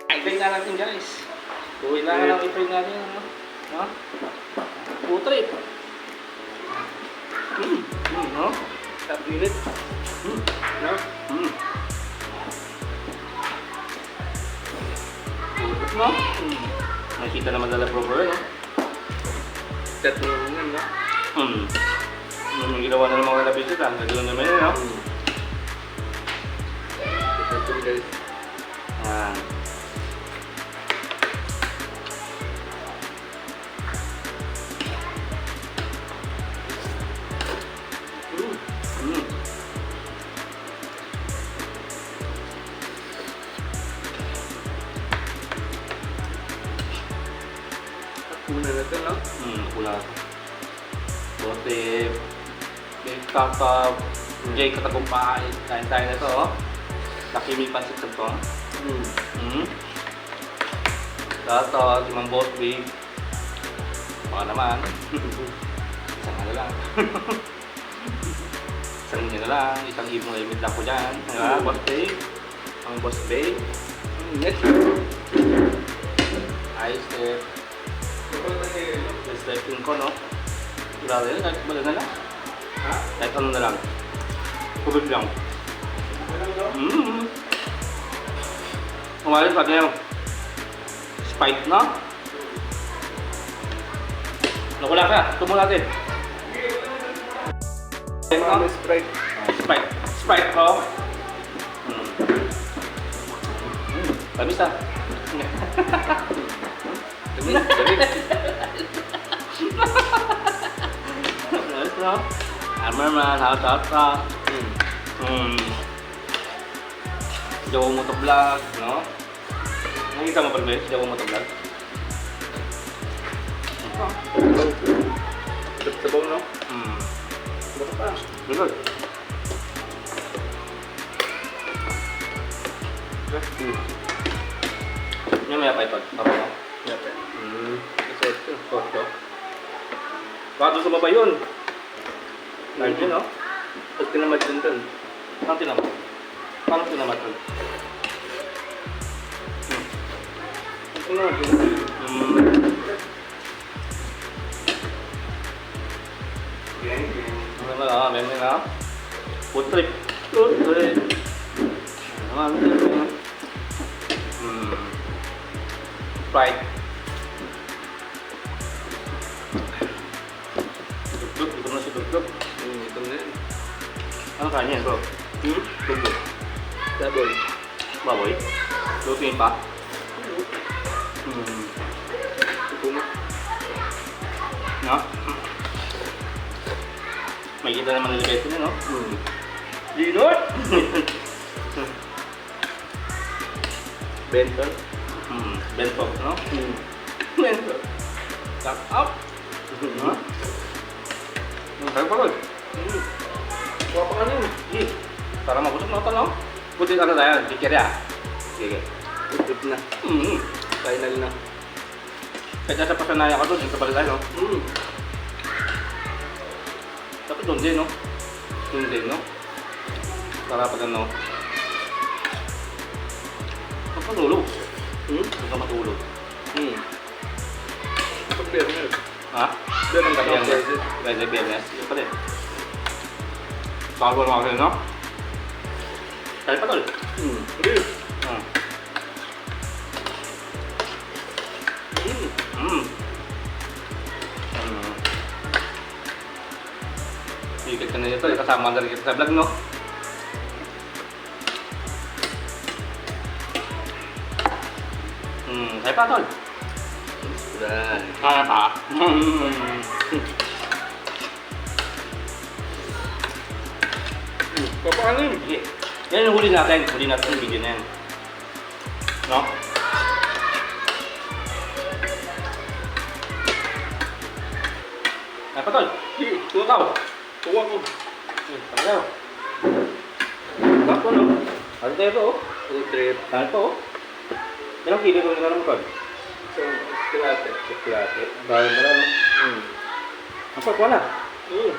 I-try na natin guys. Kailangan lang i-try natin. Ano? Ha? Putrip. No? Tap unit. No? Putrip, no? Nakikita naman dala proper, no? Set mo naman, no? Yung ginawa na ng mga lapisit, ganoon naman yun, no? Ito guys. Yan. Muna na ito, no? Kulang. Bote, kakap, jay katagumpay. Kain tayo na ito, oh. Nakimi pansit sa ito. Dato, imang boss big. Baka naman. Isang ano lang. Isang nyo na lang. Isang ibong limit lang ko dyan. Boss big. Ang boss big. Next. Ice step. Stepping ko, no? Grabe yun, kahit bala na lang. Ha? Kahit ano na lang. Kubig lang. Umalis pa niya yung spike, no? Nakula ka, tumo natin. Sprite. Spike. Spike, oh. Tamis ah. Nice, no? Hammerman, hot. Jawa Motovlog, no? Nakita mo pa rin ba Jawa Motovlog? Sabaw, no? Baka pa. Good. Yung may apay pag ako, no? Yape. Ito. Koto. Baka doon sumabay yun. Dahil yun, no? Pag tinamad din dun. Paano tinamad? Paano tinamad yun? Ano? Ano na, meme na. Food trip. Food trip. Sprite. Dugdug, ito na si Dugdug. Ito na yun. Ano kanya yan, bro? Dugdug. Double. Baboy. Lutuin pa. Ito mo. No? May kita naman nilibet niya, no? Linot! Benton. Bento, no? Bento. Cut up. No? Tayo pa rin. Kuha pa ka nun. Para mabusog na ito, no? Buti ano tayo, dikir ya. Sige. Utip na. Final na. Kaya sa pasanaya ka doon, dito pa rin tayo, no? Tapi doon din, no? Doon din, no? Para pag ano. Matulog. Huwag ka matulog. Pag Biyernes. Ha? Doon ang gano'n. Wednesday, Biyernes. Yun pa din. Bago naman kayo, no? Kaya pa tol. Hindi. Ikat ka na dito, kasama na rin kita sa vlog, no? Kaya pa tol. Kaya pa. Papaano yun? Sige. Yan yung huli natin. Huli natin yung video na yan. No? Ay, patol. Sige, tukaw. Kuha ko. Pagkaw. Bako, no? Ano tayo po, oh? Food trip. Saan po, oh? Ilang kilo ko na naman, tol? So, kilate. Chocolate. Bayan mo na, no? Ang sarap wala. Ayun.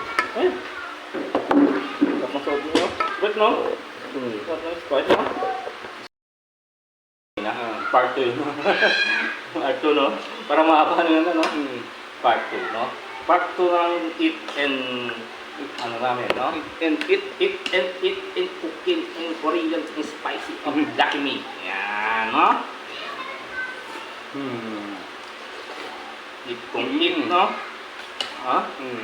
Sarap ng sobo, no? Wait, no? Sarap ng Sprite, no? Part 2 yun. Part 2, no? Para mahaba na yun, no? Hmm. Part 2, no? Part 2 ng eat and ano namin, no? And eat. Eat and cooking and Korean and spicy of Lucky Me. Yan, no? Eat kung eat, no? Ha? Hmm.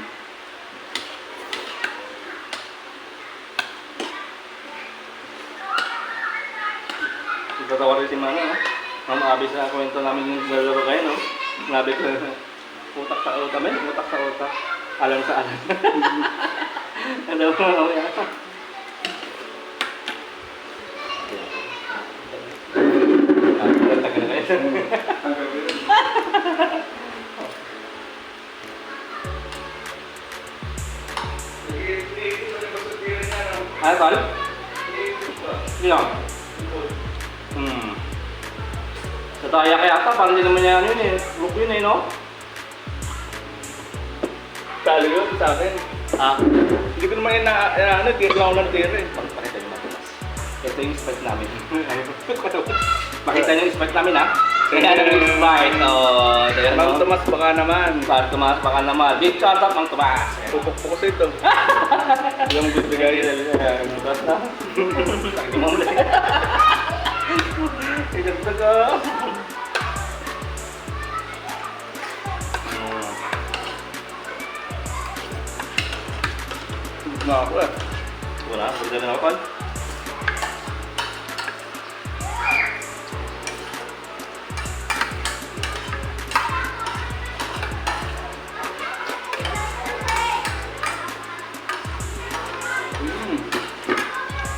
Tatawa rin si Mama, no? Mamabi sa kwento namin yung nalaro kayo, no? Nabi ko, utak sa utak, men? Utak sa utak. Alam sa alam. Ano mo, mamaya. Tagal na kayo. Ano, tol? Ilang? Sa daya kaya ata, parang hindi naman yan yun eh. Look yun eh, no? Talo yun sa akin. Ah, Hindi ko naman ano, tira lang ako ng tira eh. pakita nyo matulas. Ito yung spike namin. Pakita nyo yung spike namin, ha? Kaya yung spike, oh, there, Mang no? Tomas baka naman. Para tumaas, baka naman. Big shout out, Mang Tomas. Pupok sa ito. Yung bibigay. Bukas na. Sakit mo muna. Idagdag ka. Na ako eh. Wala, pagda na ako, Tol.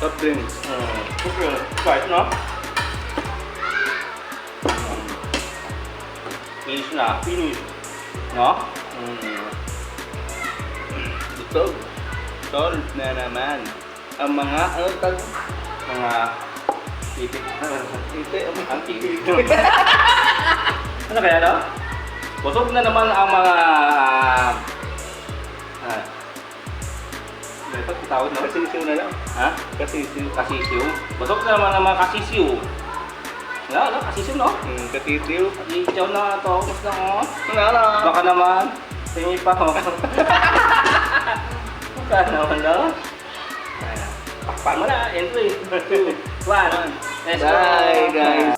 Top drinks. Okay, right, no? Finish na, finish. No? Ito. Solve na naman. Ang mga, ano tag? Mga titik. Hindi, Ang titik. Ano kaya, no? Busog na naman ang mga... Ito, tawag, no? kasisiw na lang. Ha? Kasisiw. Kasisiw. Busog na naman ang mga kasisiw. Ano, kasisiw, no? Katitiw. Kasisiw na ito. Mas na, oh. Wala. Baka naman, tingin pa ho. Baka naman daw. Pakpan mo na, in 3, 2, 1. Let's go! Bye, guys.